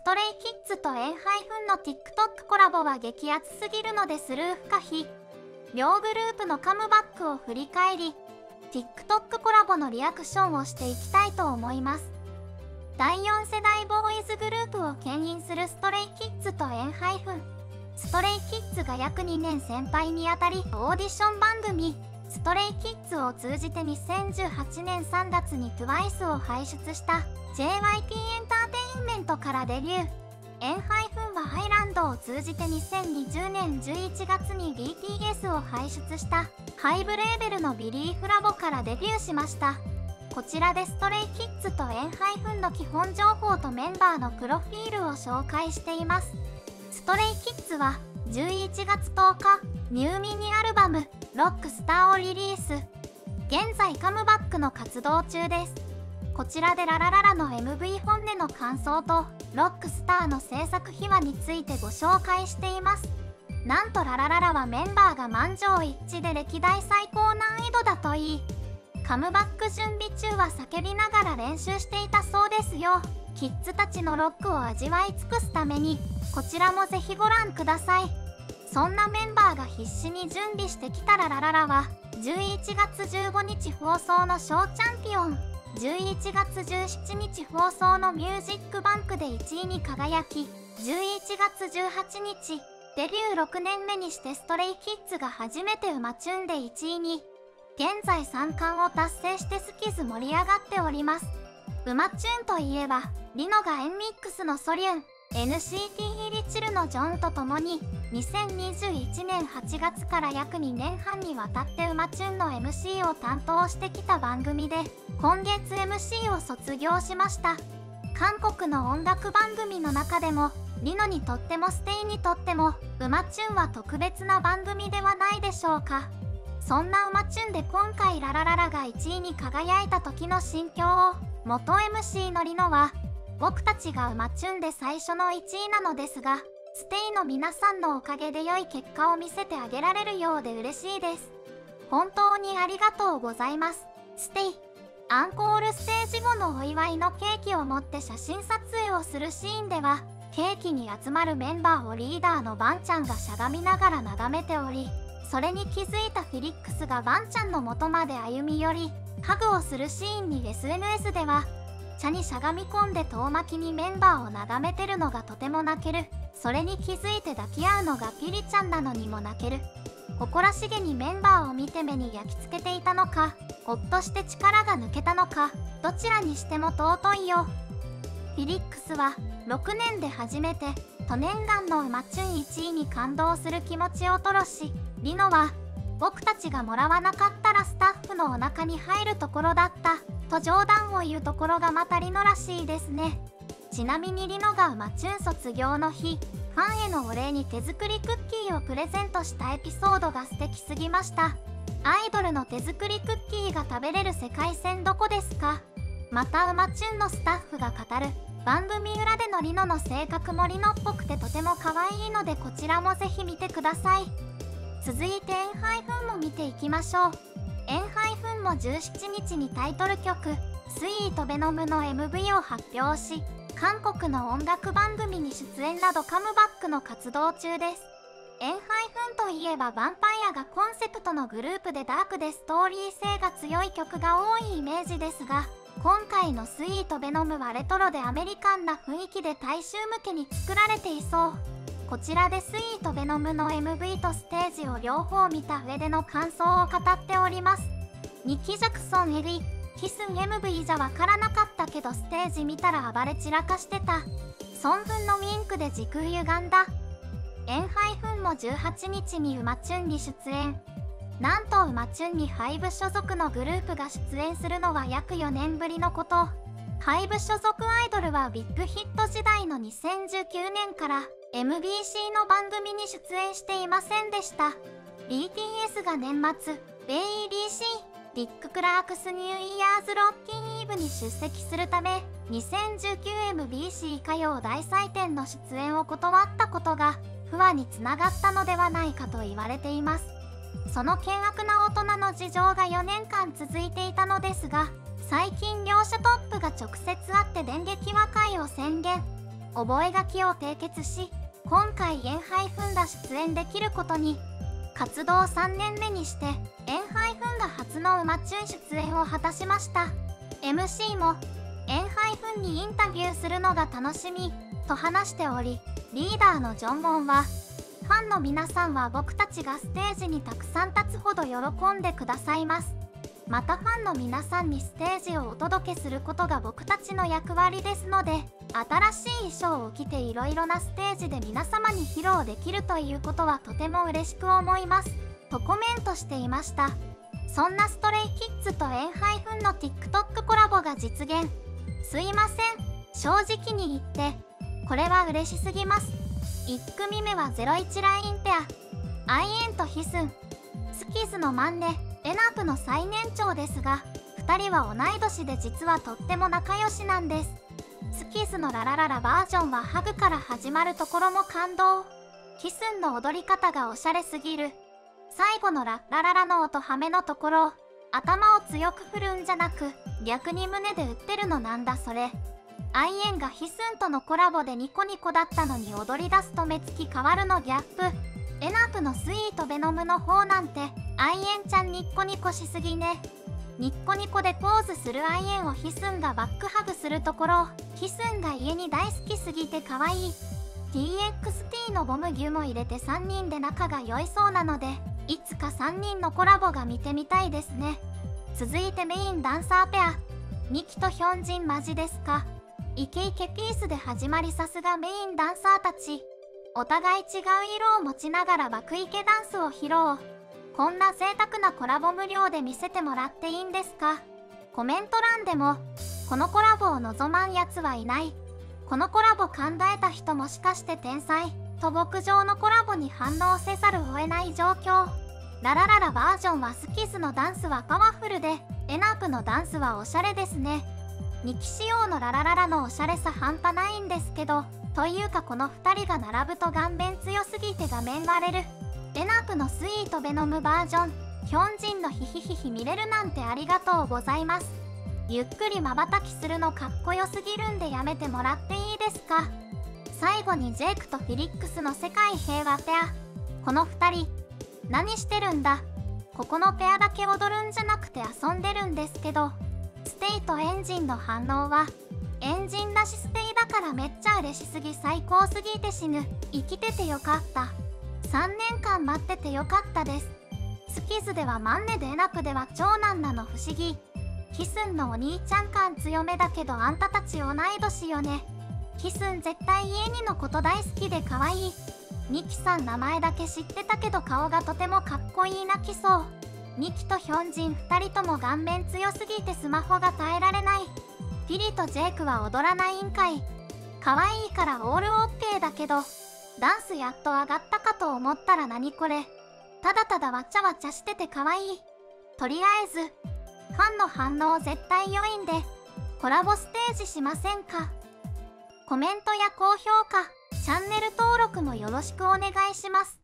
ストレイキッズとENHYPENの TikTok コラボは激アツすぎるのでスルー不可避。両グループのカムバックを振り返り、TikTok コラボのリアクションをしていきたいと思います。第4世代ボーイズグループを牽引するストレイキッズとENHYPEN。ストレイキッズが約2年先輩にあたり、オーディション番組ストレイキッズを通じて2018年3月に TWICE を輩出した JYP エンターテインメントからデビュー。ENHYPENはハイランドを通じて2020年11月に BTS を輩出したハイブレーベルのビリーフラボからデビューしました。こちらでストレイキッズとENHYPENの基本情報とメンバーのプロフィールを紹介しています。ストレイキッズは11月10日、ニューミニアルバムロックスターをリリース。現在カムバックの活動中です。こちらでララララの MV 本音の感想とロックスターの制作秘話についてご紹介しています。なんとララララはメンバーが満場一致で歴代最高難易度だといい、カムバック準備中は叫びながら練習していたそうですよ。キッズたちのロックを味わい尽くすために、こちらもぜひご覧ください。そんなメンバーが必死に準備してきたララララは、11月15日放送のショーチャンピオン、11月17日放送のミュージックバンクで1位に輝き、11月18日、デビュー6年目にしてストレイキッズが初めてウマチュンで1位に、現在3冠を達成してスキズ盛り上がっております。ウマチュンといえば、リノがNMIXのソリュン、NCT リチルのジョンと共に2021年8月から約2年半にわたってウマチュンの MC を担当してきた番組で今月 MC を卒業しました。韓国の音楽番組の中でもリノにとってもステイにとってもウマチュンは特別な番組ではないでしょうか。そんなウマチュンで今回ララララが1位に輝いた時の心境を元 MC のリノは、僕たちがウマチュンで最初の1位なのですが、ステイの皆さんのおかげで良い結果を見せてあげられるようで嬉しいです。本当にありがとうございます。ステイ。アンコールステージ後のお祝いのケーキを持って写真撮影をするシーンでは、ケーキに集まるメンバーをリーダーのバンちゃんがしゃがみながら眺めており、それに気づいたフィリックスがバンちゃんの元まで歩み寄り、ハグをするシーンに SNS では、茶にしゃがみ込んで遠巻きにメンバーを眺めてるのがとても泣ける。それに気づいて抱き合うのがピリちゃんなのにも泣ける。誇らしげにメンバーを見て目に焼き付けていたのか、ほっとして力が抜けたのか、どちらにしても尊いよ。フィリックスは6年で初めて都念願のウマチュン1位に感動する気持ちを吐露し、リノは僕たちがもらわなかったらスタッフのお腹に入るところだったと冗談を言うところがまたリノらしいですね。ちなみにリノがウマチュン卒業の日、ファンへのお礼に手作りクッキーをプレゼントしたエピソードが素敵すぎました。アイドルの手作りクッキーが食べれる世界線どこですか？またウマチュンのスタッフが語る番組裏でのリノの性格もリノっぽくてとても可愛いのでこちらもぜひ見てください。続いてENHYPENも見ていきましょう。ENHYPENも17日にタイトル曲「スイートベノム」の MV を発表し、韓国の音楽番組に出演などカムバックの活動中です。ENHYPENといえばヴァンパイアがコンセプトのグループでダークでストーリー性が強い曲が多いイメージですが、今回のスイートベノムはレトロでアメリカンな雰囲気で大衆向けに作られていそう。こちらでスイートベノムの MV とステージを両方見た上での感想を語っております。ニッキ・ジャクソンエリキスン MV じゃわからなかったけどステージ見たら暴れ散らかしてた。ソンフンのウィンクで時空歪んだ。ENHYPENも18日にウマチュンに出演。なんとウマチュンにハイブ所属のグループが出演するのは約4年ぶりのこと。ハイブ所属アイドルはビッグヒット時代の2019年からMBC の番組に出演していませんでした。BTS が年末、AEDC、ビッグクラークスニューイヤーズロッキンイーブに出席するため、2019MBC 歌謡大祭典の出演を断ったことが、不和につながったのではないかと言われています。その険悪な大人の事情が4年間続いていたのですが、最近両者トップが直接会って電撃和解を宣言。覚書を締結し、今回エンハイフンが出演できることに。活動3年目にしてエンハイフンが初の馬チュン出演を果たしました。 MC もエンハイフンにインタビューするのが楽しみと話しており、リーダーのジョンボンは、ファンの皆さんは僕たちがステージにたくさん立つほど喜んでくださいます。またファンの皆さんにステージをお届けすることが僕たちの役割ですので、新しい衣装を着ていろいろなステージで皆様に披露できるということはとても嬉しく思いますとコメントしていました。そんなストレイキッズとエンハイフンの TikTok コラボが実現。すいません、正直に言ってこれは嬉しすぎます。1組目は01ラインペア、アイエンとヒスン。スキズのマンネ、エナプの最年長ですが、2人は同い年で実はとっても仲良しなんです。スキズのララララバージョンはハグから始まるところも感動。ヒスンの踊り方がおしゃれすぎる。最後のララララの音ハメのところ、頭を強く振るんじゃなく逆に胸で打ってるのなんだそれ。アイエンがヒスンとのコラボでニコニコだったのに踊り出すと目つき変わるのギャップ。エナプのスイートベノムの方なんてアイエンちゃんニッコニコしすぎね。ニッコニコでポーズするアイエンをヒスンがバックハグするところ、ヒスンが家に大好きすぎて可愛い。 TXT のボム牛も入れて3人で仲が良いそうなので、いつか3人のコラボが見てみたいですね。続いてメインダンサーペア、ミキとヒョンジンマジですか。イケイケピースで始まり、さすがメインダンサーたち。お互い違う色を持ちながら爆イケダンスを披露。こんな贅沢なコラボ無料で見せてもらっていいんですか。コメント欄でも、このコラボを望まんやつはいない。このコラボ考えた人もしかして天才と極上のコラボに反応せざるを得ない状況。ララララバージョンはスキズのダンスはパワフルで、エナプのダンスはおしゃれですね。2期仕様のララララのおしゃれさ半端ないんですけど、というかこの2人が並ぶと顔面強すぎて画面割れる。エナプのスイートベノムバージョン、ヒョンジンのヒヒヒヒ見れるなんてありがとうございます。ゆっくり瞬きするのかっこよすぎるんでやめてもらっていいですか。最後にジェイクとフィリックスの世界平和ペア。この2人、何してるんだ。ここのペアだけ踊るんじゃなくて遊んでるんですけど、ステイとエンジンの反応は、エンジンらしステイだからめっちゃ嬉しすぎ最高すぎて死ぬ。生きててよかった。3年間待っててよかったです。スキズではマンネでエナプでは長男なの不思議。ヒスンのお兄ちゃん感強めだけどあんたたち同い年よね。ヒスン絶対家にのこと大好きで可愛い。ミキさん名前だけ知ってたけど顔がとてもかっこいいなきそう。ミキとヒョンジン2人とも顔面強すぎてスマホが耐えられない。フィリとジェイクは踊らないんかい。可愛いからオールオッケーだけど、ダンスやっと上がったかと思ったら何これ。ただただわちゃわちゃしてて可愛い。とりあえず、ファンの反応絶対良いんで、コラボステージしませんか。コメントや高評価、チャンネル登録もよろしくお願いします。